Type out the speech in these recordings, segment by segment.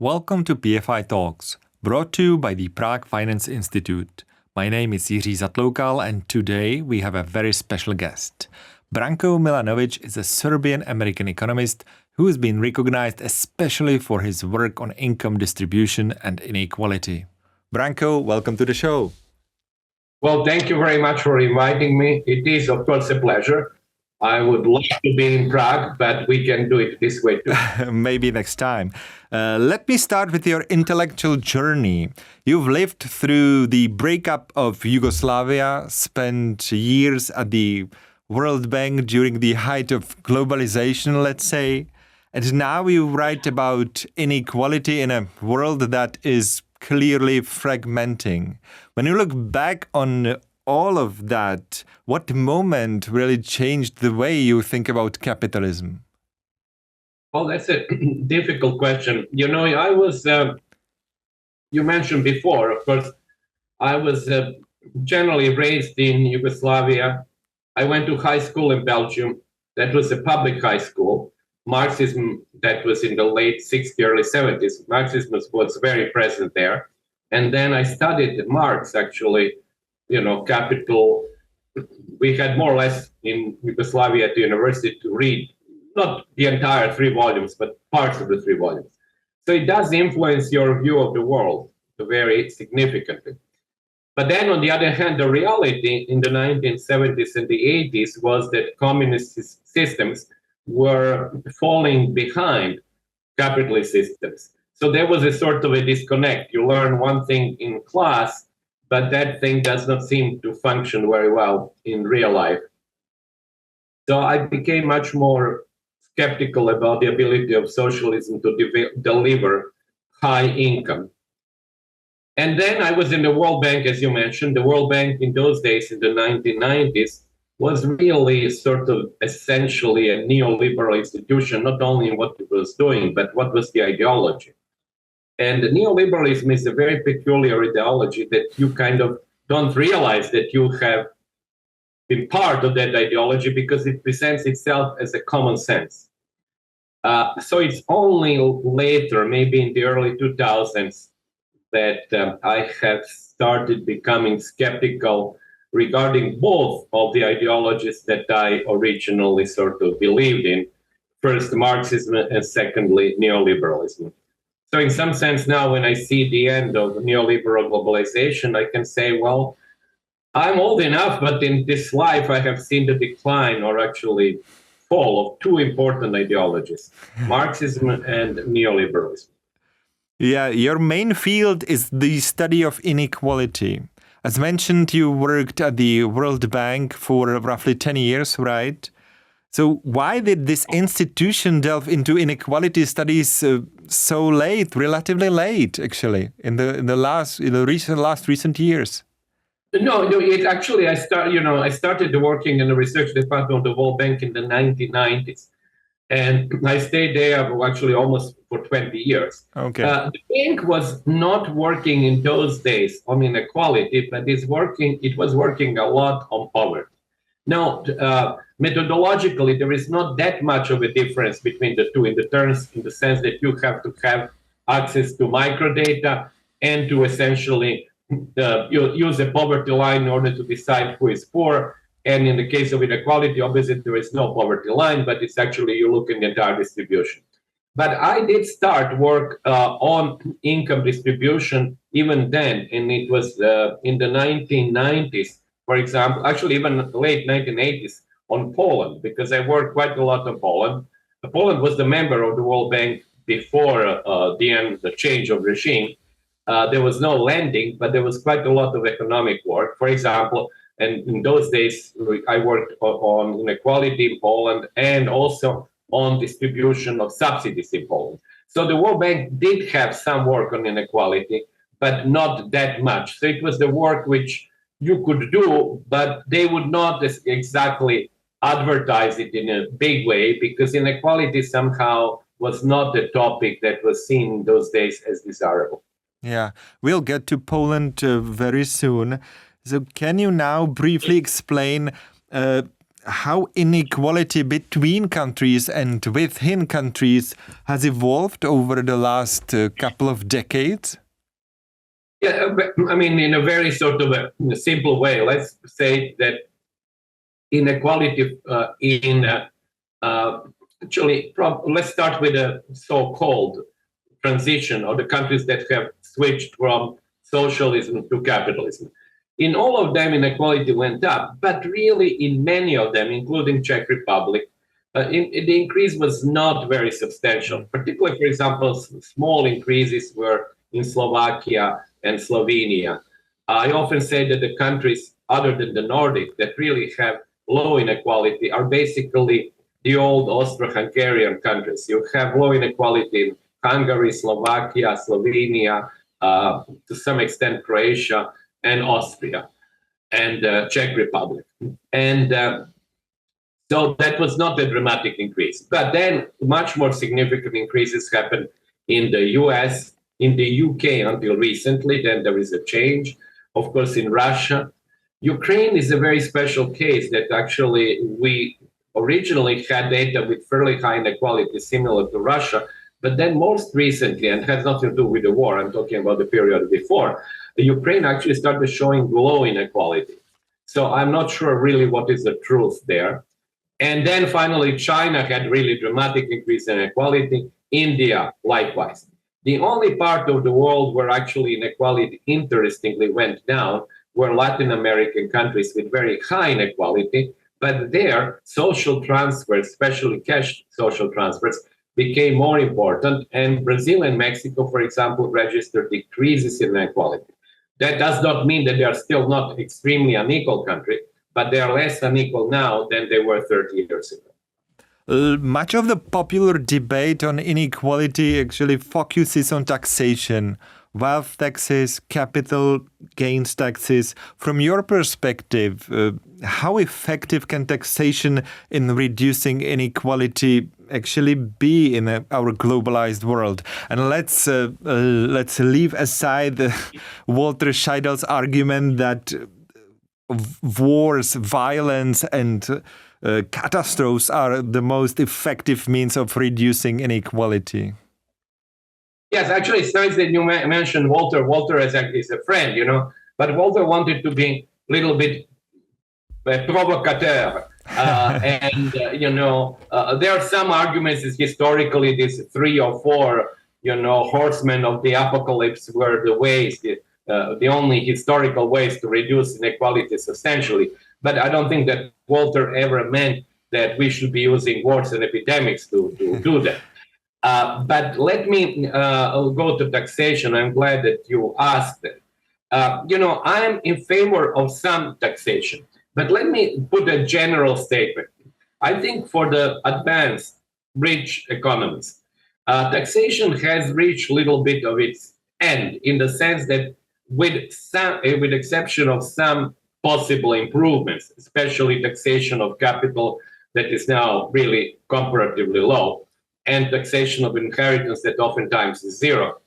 Welcome to PFI Talks, brought to you by the Prague Finance Institute. My name is Jiří Zatloukal, and today we have a very special guest. Branko Milanović is a Serbian-American economist who has been recognized especially for his work on income distribution and inequality. Branko, welcome to the show. Well, thank you very much for inviting me. It is, of course, a pleasure. I would love to be in Prague, but we can do it this way too. Maybe next time. Let me start with your intellectual journey. You've lived through the breakup of Yugoslavia, spent years at the World Bank during the height of globalization, let's say, and now you write about inequality in a world that is clearly fragmenting. When you look back on all of that, what moment really changed the way you think about capitalism? Well, that's a difficult question. You know, you mentioned before, of course, I was generally raised in Yugoslavia. I went to high school in Belgium. That was a public high school. Marxism, that was in the late 60s, early 70s. Marxism was very present there. And then I studied Marx, actually, capital. We had more or less in Yugoslavia at the university to read, not the entire 3 volumes, but parts of the 3 volumes. So it does influence your view of the world very significantly. But then on the other hand, the reality in the 1970s and the 80s was that communist systems were falling behind capitalist systems. So there was a sort of a disconnect. You learn one thing in class, but that thing does not seem to function very well in real life. So I became much more skeptical about the ability of socialism to deliver high income. And then I was in the World Bank, as you mentioned. The World Bank in those days, in the 1990s, was really sort of essentially a neoliberal institution, not only in what it was doing, but what was the ideology. And neoliberalism is a very peculiar ideology that you kind of don't realize that you have been part of that ideology because it presents itself as a common sense. So it's only later, maybe in the early 2000s, that I have started becoming skeptical regarding both of the ideologies that I originally sort of believed in. First, Marxism, and secondly, neoliberalism. So in some sense now, when I see the end of neoliberal globalization, I can say, well, I'm old enough, but in this life, I have seen the decline or actually fall of 2 important ideologies, Marxism and neoliberalism. Yeah, your main field is the study of inequality. As mentioned, you worked at the World Bank for roughly 10 years, right? So why did this institution delve into inequality studies so late, relatively late, actually, in the last recent years? No, it actually I started working in the research department of the World Bank in the 1990s, and I stayed there actually almost for 20 years. Okay. The bank was not working in those days on inequality, but it was working a lot on poverty. Now, methodologically, there is not that much of a difference between the two in the sense that you have to have access to microdata and to essentially use a poverty line in order to decide who is poor. And in the case of inequality, obviously, there is no poverty line, but it's actually you look in the entire distribution. But I did start work on income distribution even then, and it was in the 1990s. For example, actually even late 1980s on Poland, because I worked quite a lot on Poland. Poland was the member of the World Bank before the change of regime. There was no lending, but there was quite a lot of economic work. For example, and in those days, I worked on inequality in Poland and also on distribution of subsidies in Poland. So the World Bank did have some work on inequality, but not that much. So it was the work which you could do, but they would not exactly advertise it in a big way because inequality somehow was not the topic that was seen in those days as desirable. Yeah, we'll get to Poland very soon. So can you now briefly explain how inequality between countries and within countries has evolved over the last couple of decades? Yeah, I mean, in a very sort of a simple way, let's say that inequality let's start with a so-called transition of the countries that have switched from socialism to capitalism. In all of them, inequality went up, but really in many of them, including Czech Republic, the increase was not very substantial. Particularly, for example, small increases were in Slovakia and Slovenia. I often say that the countries other than the Nordic that really have low inequality are basically the old Austro-Hungarian countries. You have low inequality in Hungary, Slovakia, Slovenia, to some extent Croatia, and Austria, and Czech Republic. And so that was not a dramatic increase. But then much more significant increases happened in the US, in the UK until recently. Then there is a change. Of course, in Russia. Ukraine is a very special case that actually we originally had data with fairly high inequality similar to Russia. But then most recently, and has nothing to do with the war, I'm talking about the period before, Ukraine actually started showing low inequality. So I'm not sure really what is the truth there. And then finally, China had really dramatic increase in inequality. India, likewise. The only part of the world where actually inequality, interestingly, went down were Latin American countries with very high inequality. But there, social transfers, especially cash social transfers, became more important. And Brazil and Mexico, for example, registered decreases in inequality. That does not mean that they are still not extremely unequal country, but they are less unequal now than they were 30 years ago. Much of the popular debate on inequality actually focuses on taxation, wealth taxes, capital gains taxes. From your perspective, how effective can taxation in reducing inequality actually be in our globalized world? And let's leave aside Walter Scheidel's argument that wars, violence, and catastrophes are the most effective means of reducing inequality. Yes, actually, it's nice that you mentioned Walter. Walter is a friend, but Walter wanted to be a little bit provocateur. There are some arguments that historically these 3 or 4, horsemen of the apocalypse were the ways, the only historical ways to reduce inequality substantially. But I don't think that Walter ever meant that we should be using wars and epidemics to do that. But let me go to taxation. I'm glad that you asked it. I'm in favor of some taxation, but let me put a general statement. I think for the advanced, rich economies, taxation has reached a little bit of its end in the sense that with exception of some possible improvements, especially taxation of capital that is now really comparatively low, and taxation of inheritance that oftentimes is zero.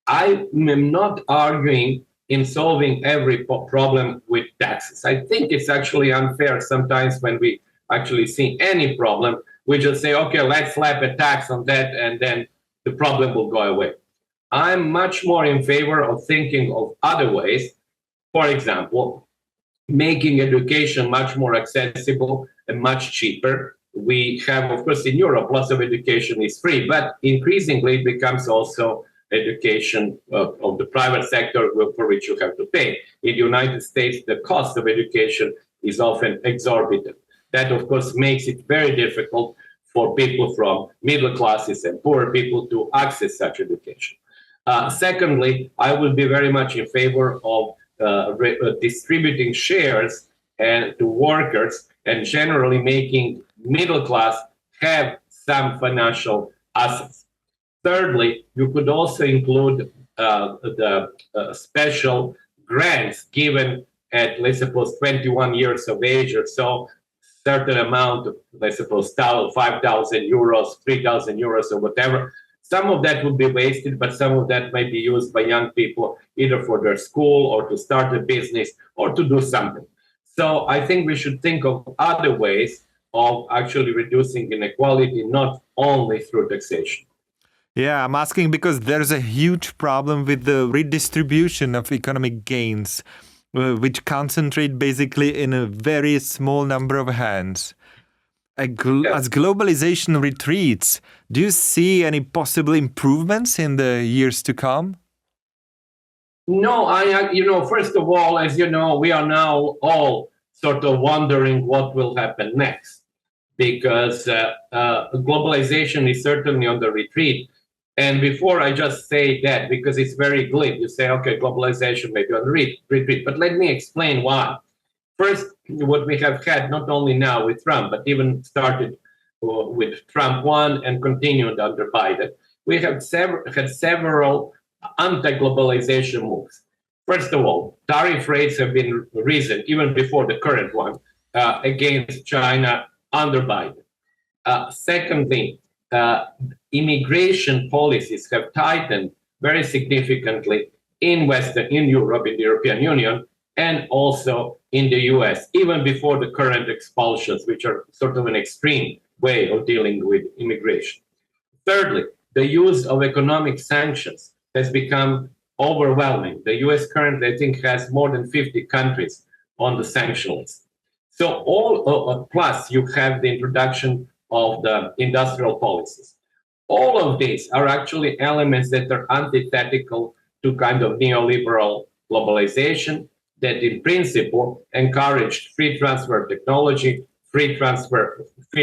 I am not arguing in solving every problem with taxes. I think it's actually unfair sometimes when we actually see any problem, we just say, okay, let's slap a tax on that and then the problem will go away. I'm much more in favor of thinking of other ways. For example, making education much more accessible and much cheaper. We have, of course, in Europe, lots of education is free, but increasingly it becomes also education of the private sector for which you have to pay. In the United States, the cost of education is often exorbitant. That, of course, makes it very difficult for people from middle classes and poor people to access such education. Secondly, I would be very much in favor of distributing shares to workers and generally making middle class have some financial assets. Thirdly, you could also include the special grants given at, let's suppose, 21 years of age or so, certain amount of, let's suppose, 5,000 euros, 3,000 euros or whatever. Some of that would be wasted, but some of that might be used by young people either for their school or to start a business or to do something. So I think we should think of other ways of actually reducing inequality, not only through taxation. Yeah, I'm asking because there's a huge problem with the redistribution of economic gains, which concentrate basically in a very small number of hands. As globalization retreats, do you see any possible improvements in the years to come? No, first of all, as you know, we are now all sort of wondering what will happen next, because globalization is certainly on the retreat. And before I just say that, because it's very glib, you say, okay, globalization may be on the retreat, but let me explain why. First, what we have had, not only now with Trump, but even started with Trump 1 and continued under Biden, we have had several anti-globalization moves. First of all, tariff rates have been risen, even before the current one, against China under Biden. Secondly, immigration policies have tightened very significantly in Europe, in the European Union, and also in the US, even before the current expulsions, which are sort of an extreme way of dealing with immigration. Thirdly, the use of economic sanctions has become overwhelming. The US currently, I think, has more than 50 countries on the sanction list. So plus you have the introduction of the industrial policies. All of these are actually elements that are antithetical to kind of neoliberal globalization that in principle encouraged free transfer of technology, free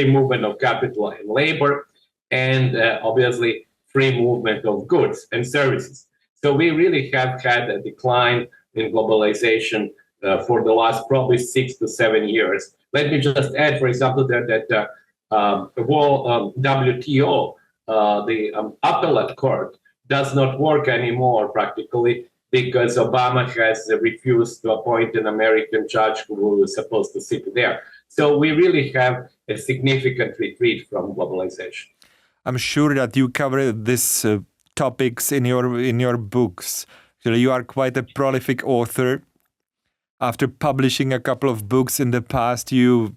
movement of capital and labor, and obviously free movement of goods and services. So we really have had a decline in globalization for the last probably 6 to 7 years. Let me just add, for example, that WTO, the appellate court, does not work anymore practically because Obama has refused to appoint an American judge who was supposed to sit there. So we really have a significant retreat from globalization. I'm sure that you cover these topics in your books. You are quite a prolific author. After publishing a couple of books in the past, your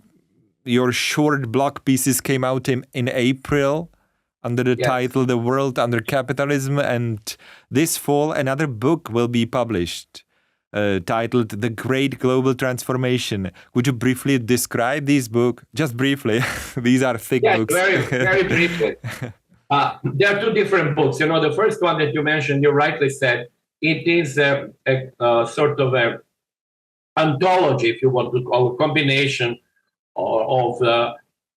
short blog pieces came out in April under the title The World Under Capitalism, and this fall another book will be published titled The Great Global Transformation. Would you briefly describe this book? Just briefly. These are thick books. Very, very briefly. There are two different books. The first one that you mentioned, you rightly said, it is a sort of an anthology, if you want to call it, combination of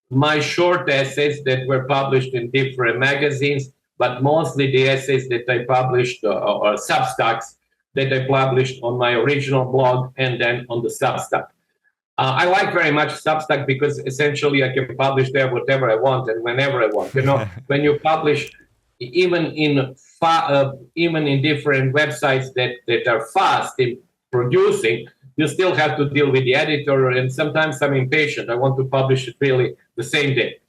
my short essays that were published in different magazines, but mostly the essays that I published or Substacks that I published on my original blog and then on the Substack. I like very much Substack because essentially I can publish there whatever I want and whenever I want. When you publish, even in different websites that are fast in producing, you still have to deal with the editor, and sometimes I'm impatient. I want to publish it really the same day.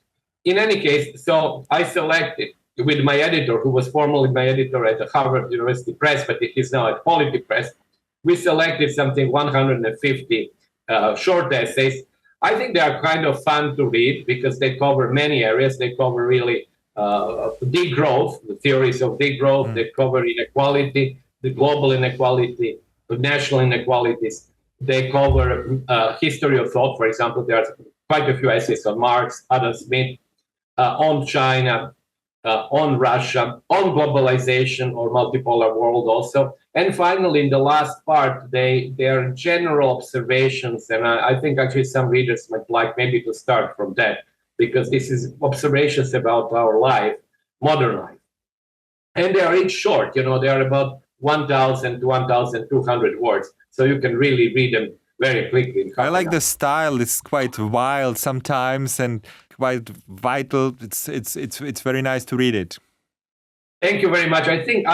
In any case, so I selected with my editor, who was formerly my editor at the Harvard University Press, but he's now at Polity Press. We selected something 150 short essays. I think they are kind of fun to read because they cover many areas. They cover really degrowth, the theories of degrowth. They cover inequality, the global inequality, the national inequalities. They cover history of thought. For example, there are quite a few essays on Marx, Adam Smith, on China, on Russia, on globalization or multipolar world also. And finally, in the last part, they are general observations. And I think actually some readers might like maybe to start from that, because this is observations about our life, modern life. And they are each short, they are about 1,000 to 1,200 words. So you can really read them very quickly. I like the style. It's quite wild sometimes and quite vital. It's very nice to read it. Thank you very much. I think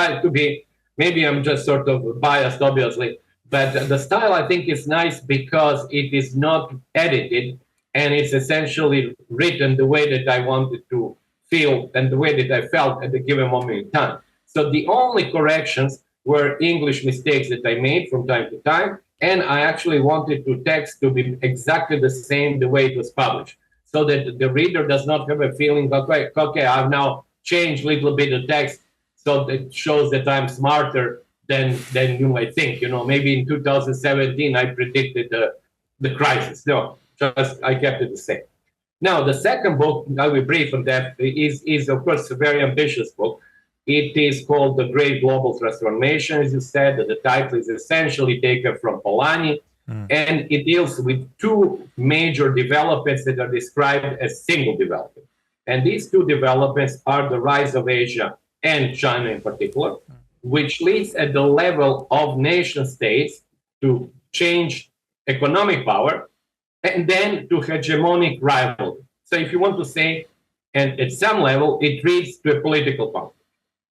maybe I'm just sort of biased, obviously, but the style I think is nice because it is not edited and it's essentially written the way that I wanted to feel and the way that I felt at the given moment in time. So the only corrections were English mistakes that I made from time to time, And I actually wanted the text to be exactly the same the way it was published, so that the reader does not have a feeling, okay, I've now changed a little bit of text, so that shows that I'm smarter than you might think. Maybe in 2017 I predicted the crisis. No, just I kept it the same. Now, the second book, I will brief on that, is of course a very ambitious book. It is called The Great Global Transformation, as you said. The title is essentially taken from Polanyi, and it deals with two major developments that are described as single development. And these two developments are the rise of Asia and China in particular, which leads at the level of nation states to change economic power and then to hegemonic rivalry. So if you want to say, and at some level, it leads to a political conflict.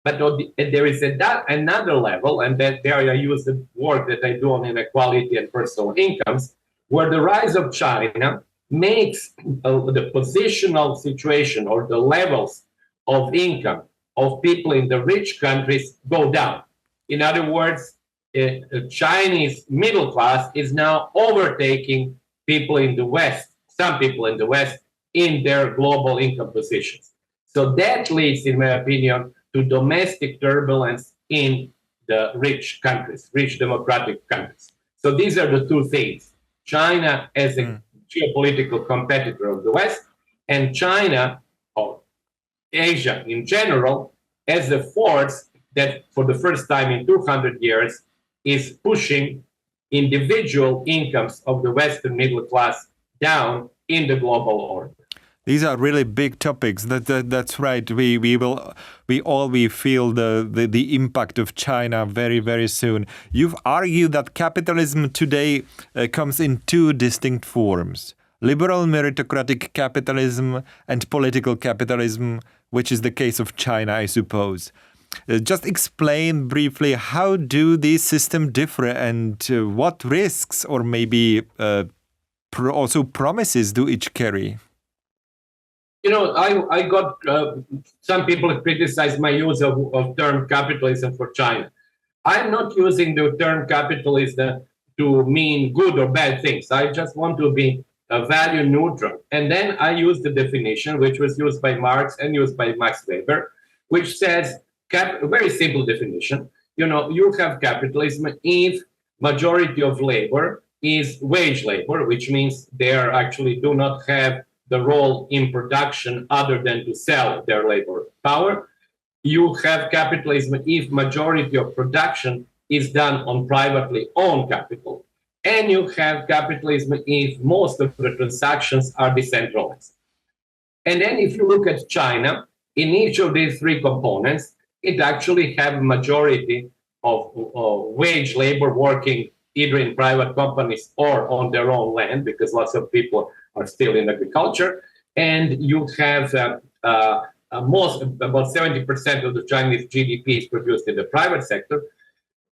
But there is another level, and that there I use the work that I do on inequality and personal incomes, where the rise of China makes the positional situation or the levels of income of people in the rich countries go down. In other words, the Chinese middle class is now overtaking people in the West, some people in the West, in their global income positions. So that leads, in my opinion, to domestic turbulence in the rich countries, rich democratic countries. So these are the two things. China as a geopolitical competitor of the West, and China, or Asia in general, as a force that for the first time in 200 years is pushing individual incomes of the Western middle class down in the global order. These are really big topics. That's right. We feel the impact of China very, very soon. You've argued that capitalism today comes in two distinct forms: liberal meritocratic capitalism and political capitalism, which is the case of China, I suppose. Just explain briefly, how do these systems differ, and what risks or maybe also promises do each carry? I got some people criticize my use of term capitalism for China. I'm not using the term capitalism to mean good or bad things. I just want to be value neutral. And then I use the definition, which was used by Marx and used by Max Weber, which says, a very simple definition, you have capitalism if majority of labor is wage labor, which means they actually do not have the role in production other than to sell their labor power. You have capitalism if majority of production is done on privately owned capital. And you have capitalism if most of the transactions are decentralized. And then if you look at China, in each of these three components, it actually have a majority of wage labor working either in private companies or on their own land, because lots of people are still in agriculture. And you have about 70% of the Chinese GDP is produced in the private sector.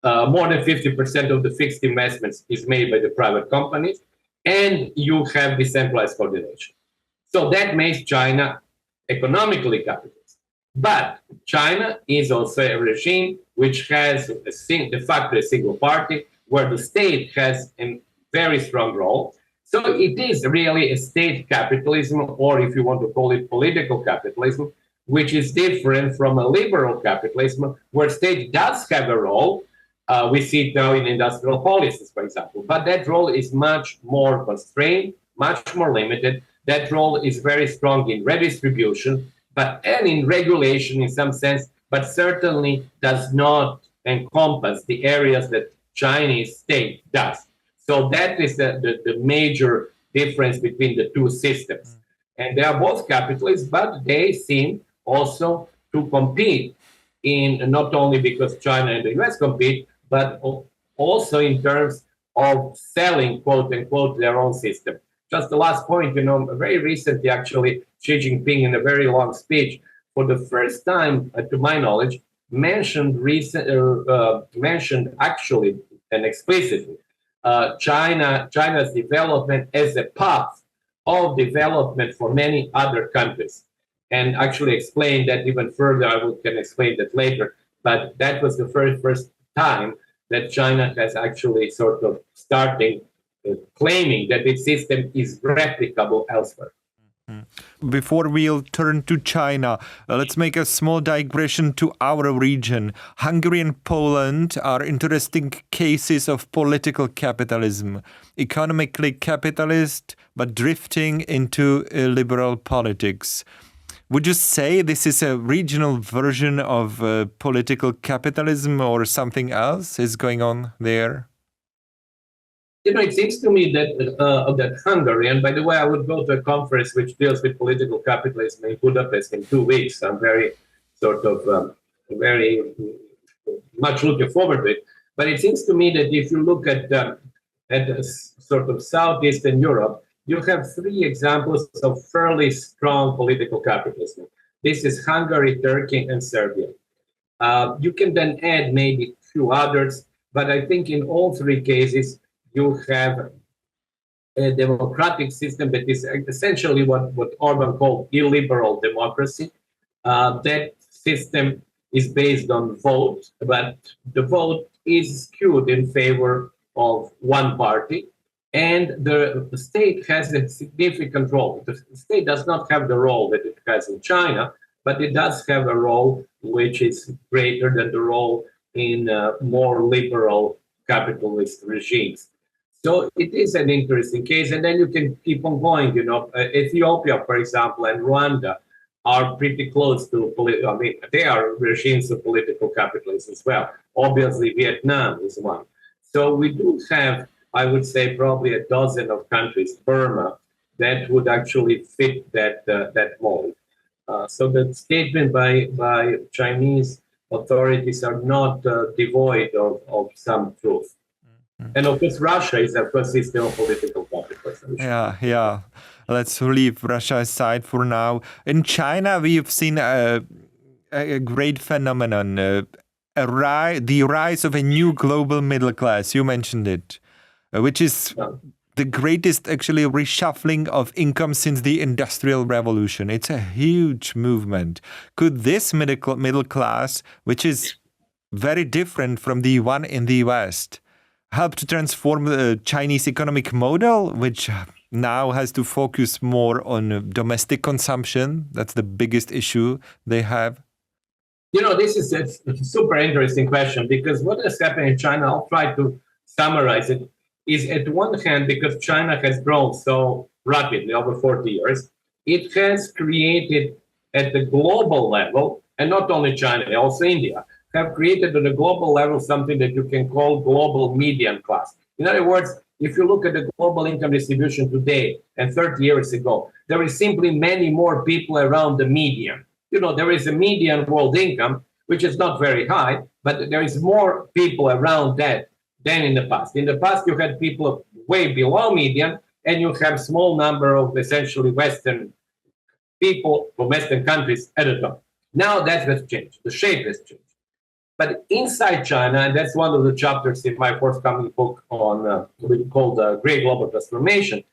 More than 50% of the fixed investments is made by the private companies. And you have decentralized coordination. So that makes China economically capitalist. But China is also a regime which has de facto a single party, where the state has a very strong role. So it is really a state capitalism, or if you want to call it political capitalism, which is different from a liberal capitalism, where state does have a role. We see it now in industrial policies, for example, but that role is much more constrained, much more limited. That role is very strong in redistribution, and in regulation in some sense, but certainly does not encompass the areas that Chinese state does. So that is the major difference between the two systems. And they are both capitalists, but they seem also to compete in, not only because China and the US compete, but also in terms of selling, quote unquote, their own system. Just the last point, very recently, actually, Xi Jinping, in a very long speech, for the first time, to my knowledge, mentioned actually and explicitly China's development as a path of development for many other countries, and actually explained that even further. I can explain that later, but that was the first time that China has actually sort of starting claiming that its system is replicable elsewhere. Before we'll turn to China, let's make a small digression to our region. Hungary and Poland are interesting cases of political capitalism, economically capitalist, but drifting into illiberal politics. Would you say this is a regional version of political capitalism, or something else is going on there? It seems to me that Hungary, and by the way, I would go to a conference which deals with political capitalism in Budapest in 2 weeks. I'm very very much looking forward to it. But it seems to me that if you look at sort of Southeastern Europe, you have 3 examples of fairly strong political capitalism. This is Hungary, Turkey, and Serbia. You can then add maybe a few others, but I think in all 3 cases, you have a democratic system that is essentially what Orban called illiberal democracy. That system is based on vote, but the vote is skewed in favor of one party, and the state has a significant role. The state does not have the role that it has in China, but it does have a role which is greater than the role in more liberal capitalist regimes. So it is an interesting case, and then you can keep on going. Ethiopia, for example, and Rwanda are pretty close to they are regimes of political capitalism as well. Obviously, Vietnam is one. So we do have, I would say, probably a dozen of countries, Burma, that would actually fit that mold. So the statement by Chinese authorities are not devoid of some truth. And of course, Russia is a system of political capitalism. Yeah. Let's leave Russia aside for now. In China, we've seen a great phenomenon, the rise of a new global middle class. You mentioned it, which is the greatest actually reshuffling of income since the Industrial Revolution. It's a huge movement. Could this middle class, which is very different from the one in the West, help to transform the Chinese economic model, which now has to focus more on domestic consumption? That's the biggest issue they have. This is a super interesting question, because what has happened in China, I'll try to summarize it, is at one hand, because China has grown so rapidly over 40 years, it has created at the global level, and not only China, also India, have created at a global level something that you can call global median class. In other words, if you look at the global income distribution today and 30 years ago, there is simply many more people around the median. There is a median world income, which is not very high, but there is more people around that than in the past. In the past, you had people way below median, and you have small number of essentially Western people from Western countries at the top. Now that has changed. The shape has changed. But inside China, and that's one of the chapters in my forthcoming book on called Great Global Transformation,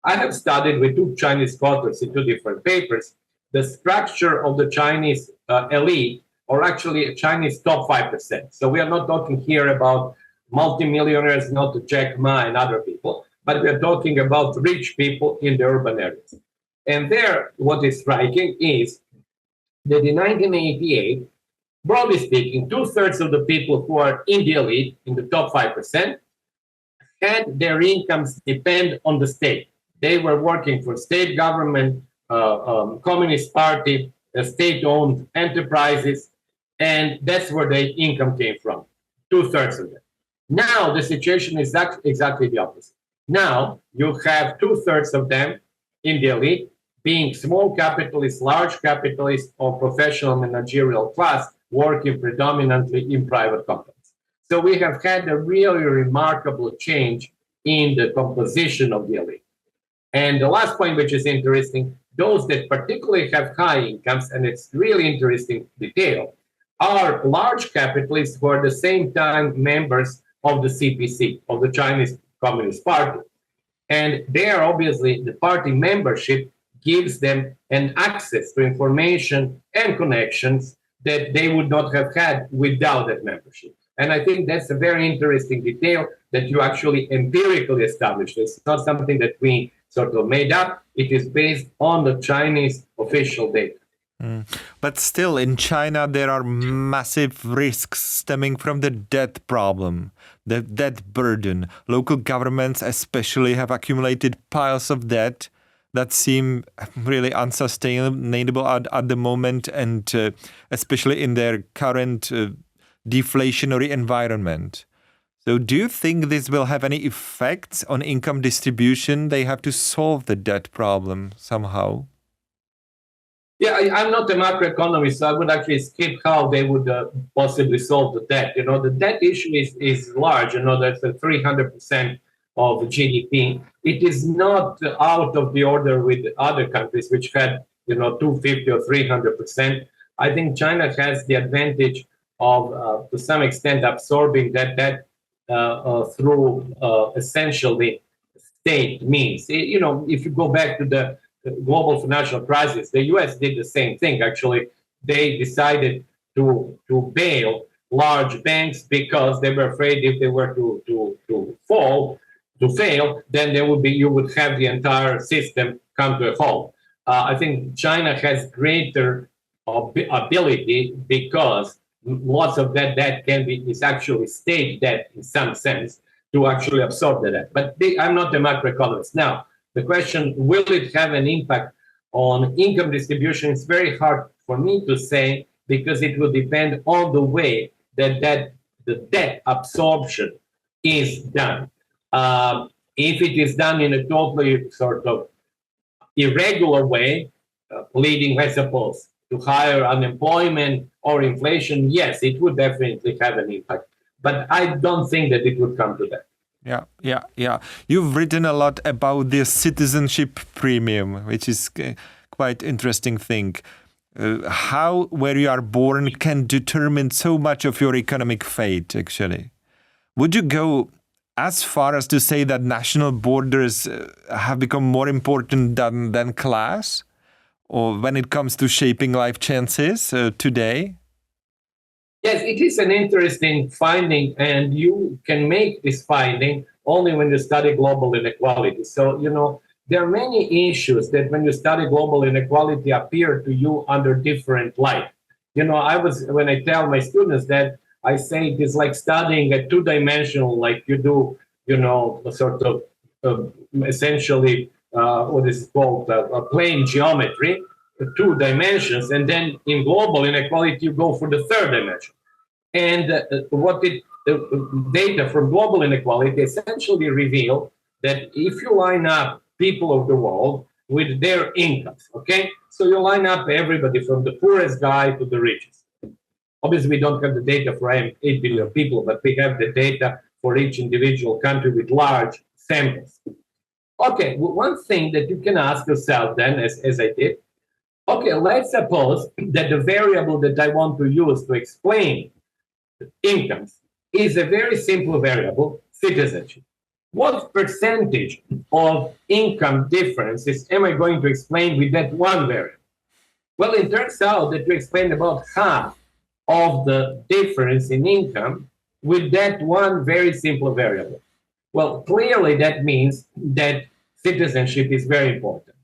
I have studied with 2 Chinese scholars in 2 different papers the structure of the Chinese elite, or actually Chinese top 5%. So we are not talking here about multimillionaires, not Jack Ma and other people, but we are talking about rich people in the urban areas. And there, what is striking is that in 1988, broadly speaking, 2/3 of the people who are in the elite, in the top 5%, had their incomes depend on the state. They were working for state government, Communist Party, state-owned enterprises, and that's where the income came from, 2/3 of them. Now the situation is exactly the opposite. Now you have 2/3 of them in the elite being small capitalists, large capitalists, or professional managerial class working predominantly in private companies. So we have had a really remarkable change in the composition of the elite. And the last point, which is interesting, those that particularly have high incomes, and it's really interesting detail, are large capitalists who are at the same time members of the CPC, of the Chinese Communist Party. And there, obviously, the party membership gives them an access to information and connections that they would not have had without that membership. And I think that's a very interesting detail that you actually empirically established. It's not something that we sort of made up. It is based on the Chinese official data. But still, in China, there are massive risks stemming from the debt problem, the debt burden. Local governments especially have accumulated piles of debt that seem really unsustainable at the moment, and especially in their current deflationary environment. So do you think this will have any effects on income distribution? They have to solve the debt problem somehow. Yeah, I'm not a macroeconomist, so I would actually skip how they would possibly solve the debt. The debt issue is large. That's 300% of GDP. It is not out of the order with other countries, which had 250 or 300%. I think China has the advantage of, to some extent, absorbing that debt through essentially state means. If you go back to the global financial crisis, the US did the same thing. Actually, they decided to bail large banks because they were afraid if they were to fail, then you would have the entire system come to a halt. I think China has greater ability because lots of that debt is actually state debt in some sense to actually absorb the debt. But I'm not a macroeconomist. Now, the question, will it have an impact on income distribution? It's very hard for me to say because it will depend on the way that the debt absorption is done. If it is done in a totally sort of irregular way, leading, I suppose, to higher unemployment or inflation, yes, it would definitely have an impact. But I don't think that it would come to that. Yeah. You've written a lot about the citizenship premium, which is quite interesting thing. How where you are born can determine so much of your economic fate, actually. Would you go as far as to say that national borders have become more important than class, or when it comes to shaping life chances today? Yes, it is an interesting finding, and you can make this finding only when you study global inequality. So, there are many issues that when you study global inequality appear to you under different light. When I tell my students that, I say it is like studying a two-dimensional, like you do, sort of essentially what is called a plane geometry, 2 dimensions, and then in global inequality you go for the 3rd dimension. And data from global inequality essentially reveal that if you line up people of the world with their incomes, okay, so you line up everybody from the poorest guy to the richest. Obviously, we don't have the data for 8 billion people, but we have the data for each individual country with large samples. Okay, one thing that you can ask yourself then, as I did, okay, let's suppose that the variable that I want to use to explain incomes is a very simple variable, citizenship. What percentage of income differences am I going to explain with that one variable? Well, it turns out that you explain about half of the difference in income with that one very simple variable. Well, clearly that means that citizenship is very important.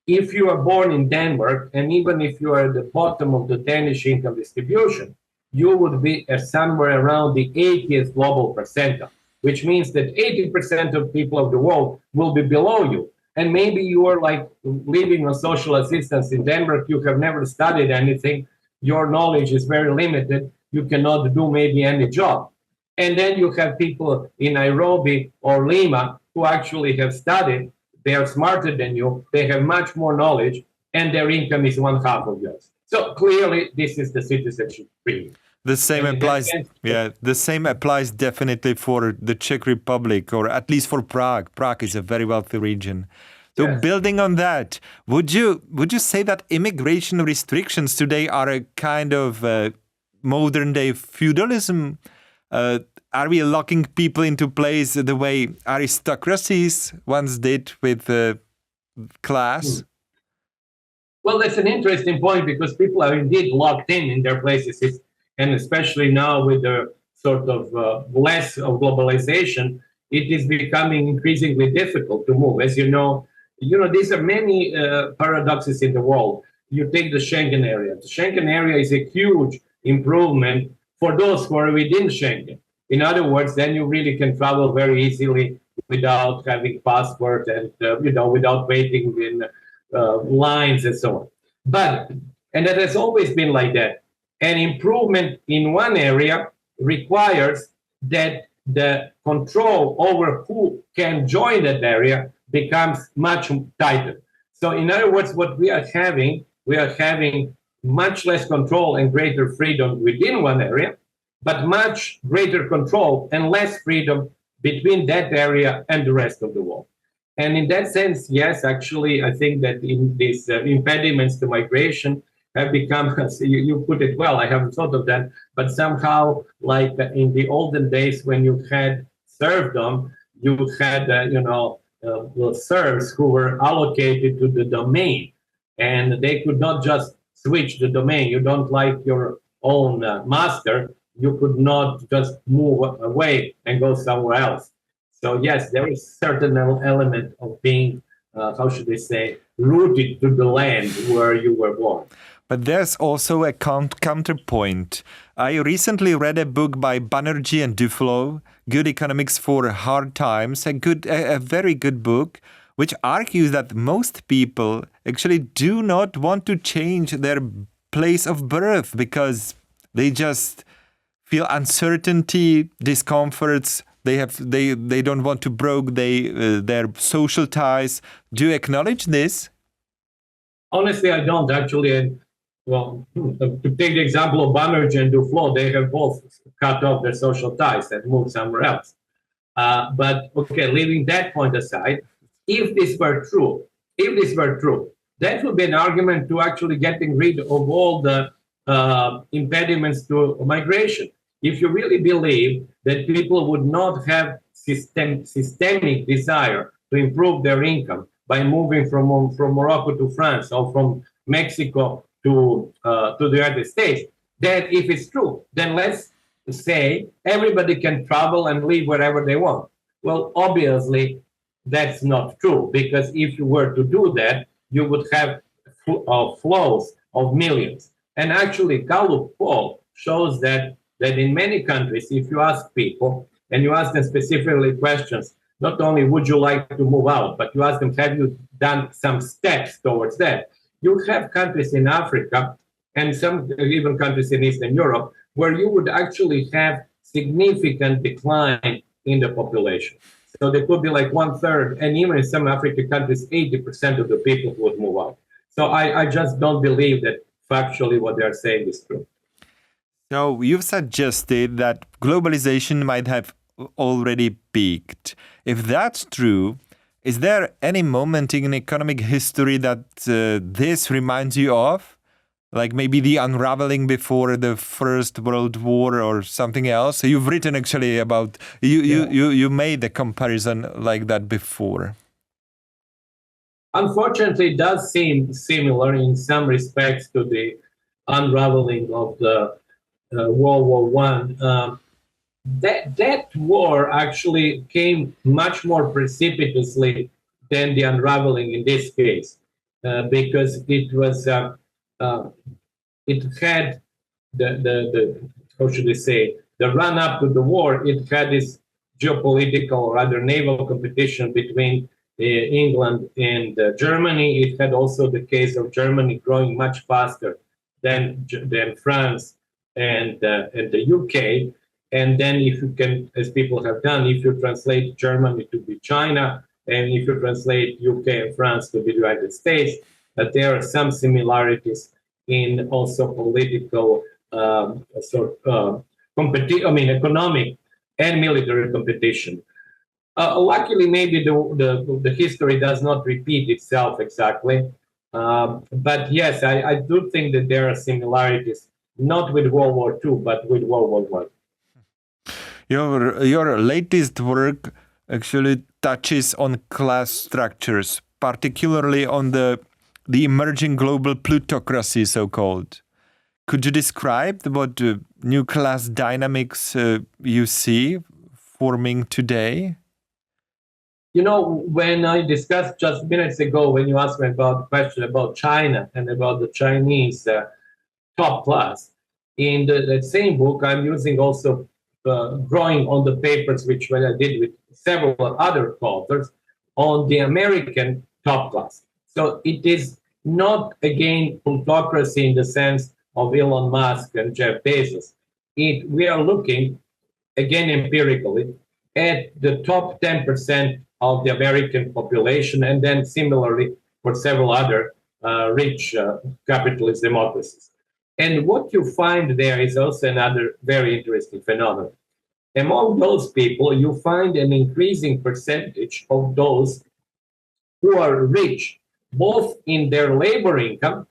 If you are born in Denmark, and even if you are at the bottom of the Danish income distribution, you would be somewhere around the 80th global percentile, which means that 80% of people of the world will be below you. And maybe you are like living on social assistance in Denmark, you have never studied anything, your knowledge is very limited, you cannot do maybe any job. And then you have people in Nairobi or Lima who actually have studied, they are smarter than you, they have much more knowledge, and their income is 1/2 of yours. So clearly, this is the citizenship premium. The same applies definitely for the Czech Republic, or at least for Prague. Prague is a very wealthy region. So yes. Building on that, would you say that immigration restrictions today are a kind of modern day feudalism? Are we locking people into place the way aristocracies once did with class? Well, that's an interesting point because people are indeed locked in their places, and especially now with the sort of less of globalization, it is becoming increasingly difficult to move. As you know, these are many paradoxes in the world. You take the Schengen area. The Schengen area is a huge improvement for those who are within Schengen. In other words, then you really can travel very easily without having passport and without waiting in lines and so on. And that has always been like that. An improvement in one area requires that the control over who can join that area becomes much tighter. So in other words, what we are having much less control and greater freedom within one area, but much greater control and less freedom between that area and the rest of the world. And in that sense, yes, actually, I think that in these impediments to migration have become, you put it well, I haven't thought of that, but somehow like in the olden days when you had serfdom, you had, serfs who were allocated to the domain, and they could not just switch the domain. You don't like your own master, you could not just move away and go somewhere else. So yes, there is certain element of being, rooted to the land where you were born. But there's also a counterpoint. I recently read a book by Banerjee and Duflo, Good Economics for Hard Times, a very good book, which argues that most people actually do not want to change their place of birth because they just feel uncertainty, discomforts. They don't want to break their social ties. Do you acknowledge this? Honestly, I don't actually. Well, to take the example of Banerjee and Duflo, they have both cut off their social ties and moved somewhere else. But okay, leaving that point aside, if this were true, that would be an argument to actually getting rid of all the impediments to migration. If you really believe that people would not have systemic desire to improve their income by moving from Morocco to France or from Mexico to the United States, that if it's true, then let's say everybody can travel and live wherever they want. Well, obviously, that's not true, because if you were to do that, you would have flows of millions. And actually, Gallup poll shows that in many countries, if you ask people, and you ask them specifically questions, not only would you like to move out, but you ask them, have you done some steps towards that? You have countries in Africa and some even countries in Eastern Europe where you would actually have significant decline in the population. So there could be like 1/3, and even in some African countries, 80% of the people would move out. So I just don't believe that factually what they're saying is true. So you've suggested that globalization might have already peaked. If that's true, is there any moment in economic history that this reminds you of? Like maybe the unraveling before the First World War or something else? So you've written actually about, you made the comparison like that before. Unfortunately, it does seem similar in some respects to the unraveling of the World War I. That war actually came much more precipitously than the unraveling in this case, because it was it had the how should I say, the run up to the war. It had this geopolitical, rather naval competition between England and Germany. It had also the case of Germany growing much faster than France and the UK. And then if you can, as people have done, if you translate Germany to be China, and if you translate UK and France to be the United States, that there are some similarities in also political economic and military competition. Luckily, maybe the history does not repeat itself exactly. But yes, I do think that there are similarities, not with World War II, but with World War I. Your latest work actually touches on class structures, particularly on the emerging global plutocracy, so-called. Could you describe what new class dynamics you see forming today? When I discussed just minutes ago, when you asked me about the question about China and about the Chinese top class, in that same book, I'm using also drawing on the papers which I did with several other authors on the American top class. So it is not, again, plutocracy in the sense of Elon Musk and Jeff Bezos. We are looking, again, empirically, at the top 10% of the American population, and then similarly for several other rich capitalist democracies. And what you find there is also another very interesting phenomenon. Among those people, you find an increasing percentage of those who are rich, both in their labor income,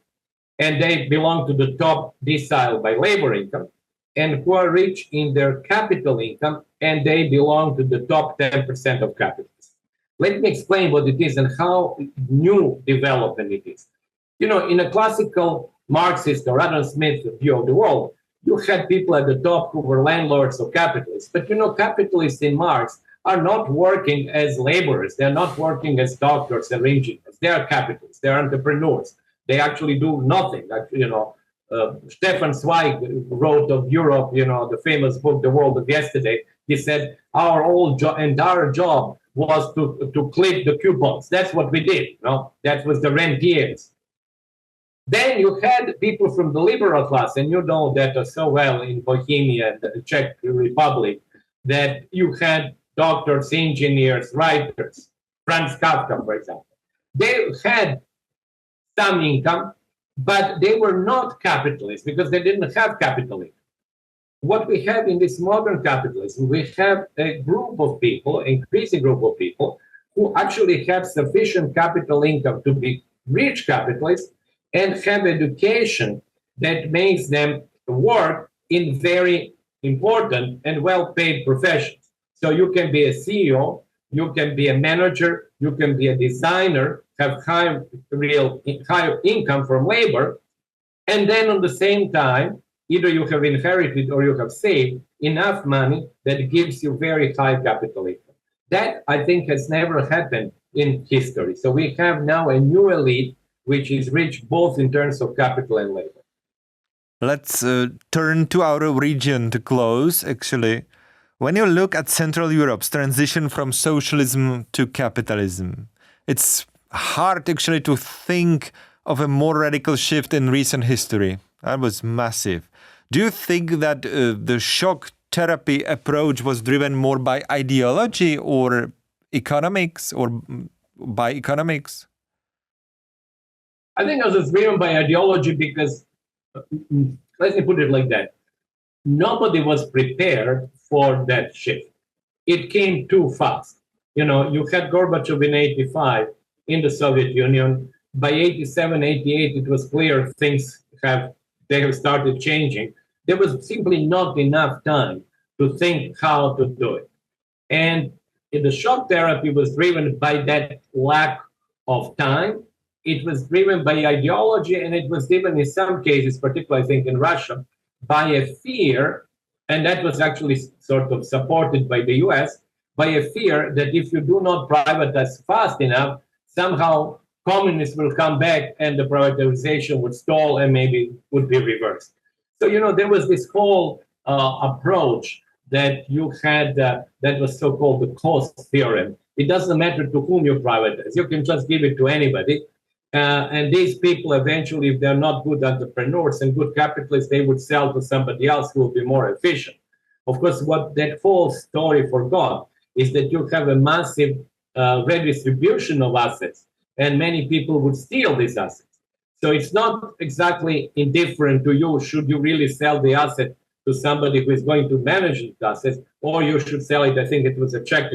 and they belong to the top decile by labor income, and who are rich in their capital income, and they belong to the top 10% of capitalists. Let me explain what it is and how new development it is. In a classical Marxist or Adam Smith view of the world, you had people at the top who were landlords or capitalists. But capitalists in Marx are not working as laborers. They're not working as doctors or engineers. They are capitalists. They're entrepreneurs. They actually do nothing. Stefan Zweig wrote of Europe, the famous book, The World of Yesterday. He said, our entire job was to clip the coupons. That's what we did. That was the rentiers. Then you had people from the liberal class, and you know that so well in Bohemia and the Czech Republic, that you had doctors, engineers, writers, Franz Kafka, for example. They had some income, but they were not capitalists because they didn't have capital income. What we have in this modern capitalism, we have a group of people, increasing group of people, who actually have sufficient capital income to be rich capitalists and have education that makes them work in very important and well-paid professions. So you can be a CEO, you can be a manager, you can be a designer, have high income from labor, and then at the same time, either you have inherited or you have saved enough money that gives you very high capital income. That, I think, has never happened in history. So we have now a new elite which is rich both in terms of capital and labor. Let's turn to our region to close, actually. When you look at Central Europe's transition from socialism to capitalism, it's hard actually to think of a more radical shift in recent history. That was massive. Do you think that the shock therapy approach was driven more by ideology or economics or by economics? I think it was driven by ideology because, let me put it like that, nobody was prepared for that shift. It came too fast. You had Gorbachev in 85 in the Soviet Union. By 87, 88, it was clear things have started changing. There was simply not enough time to think how to do it. And the shock therapy was driven by that lack of time. It was driven by ideology, and it was driven in some cases, particularly I think in Russia, by a fear, and that was actually sort of supported by the US, by a fear that if you do not privatize fast enough, somehow communists will come back and the privatization would stall and maybe would be reversed. So, there was this whole approach that you had that was so-called the cost theorem. It doesn't matter to whom you privatize. You can just give it to anybody. And these people eventually, if they're not good entrepreneurs and good capitalists, they would sell to somebody else who will be more efficient. Of course, what that whole story forgot is that you have a massive redistribution of assets, and many people would steal these assets. So it's not exactly indifferent to you, should you really sell the asset to somebody who is going to manage the assets, or you should sell it, I think it was a Czech